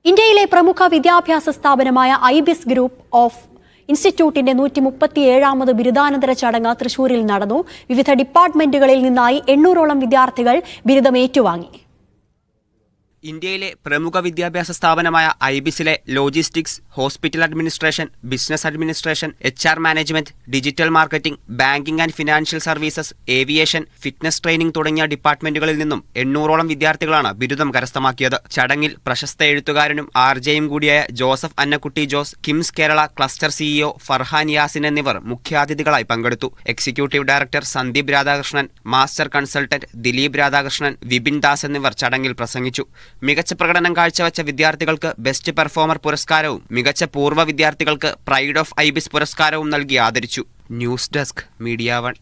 ഇന്ത്യയിലെ പ്രമുഖ വിദ്യാഭ്യാസ സ്ഥാപനമായ ഐബിസ് ഗ്രൂപ്പ് ഓഫ് ഇൻസ്റ്റിറ്റ്യൂട്ടിന്റെ 137ാമത് ബിരുദാനന്തര ചടങ്ങ് തൃശൂരിൽ നടന്നു. വിവിധ ഡിപ്പാർട്ട്മെന്റുകളിൽ നിന്നായി 800ഓളം വിദ്യാർത്ഥികൾ ബിരുദം ഏറ്റുവാങ്ങി. ഇന്ത്യയിലെ പ്രമുഖ വിദ്യാഭ്യാസ സ്ഥാപനമായ ഐബിസിലെ logistics, hospital administration, business administration, HR management, digital marketing, banking and financial services, aviation, fitness training തുടങ്ങിയ ഡിപ്പാർട്ട്മെന്റുകളിൽ നിന്നും 800ഓളം വിദ്യാർത്ഥികളാണ് ബിരുദം കരസ്ഥമാക്കിയത്. ചടങ്ങിൽ പ്രശസ്ത എഴുത്തുകാരനും RJയും കൂടിയായ Joseph Annakutty Jose, KIMS Kerala cluster CEO Farhan Yasin എന്നിവർ മുഖ്യാതിഥികളായി പങ്കെടുത്തു. Executive director Sandeep Radhakrishnan, master consultant Dileep Radhakrishnan, Vipin Das എന്നിവർ ചടങ്ങിൽ പ്രസംഗിച്ചു. മികച്ച പ്രകടനം കാഴ്ചവെച്ച വിദ്യാർത്ഥികൾക്ക് ബെസ്റ്റ് പെർഫോമർ പുരസ്കാരവും മികച്ച പൂർവ്വ വിദ്യാർത്ഥികൾക്ക് പ്രൈഡ് ഓഫ് ഐബിസ് പുരസ്കാരവും നൽകി ആദരിച്ചു. News desk, media 1.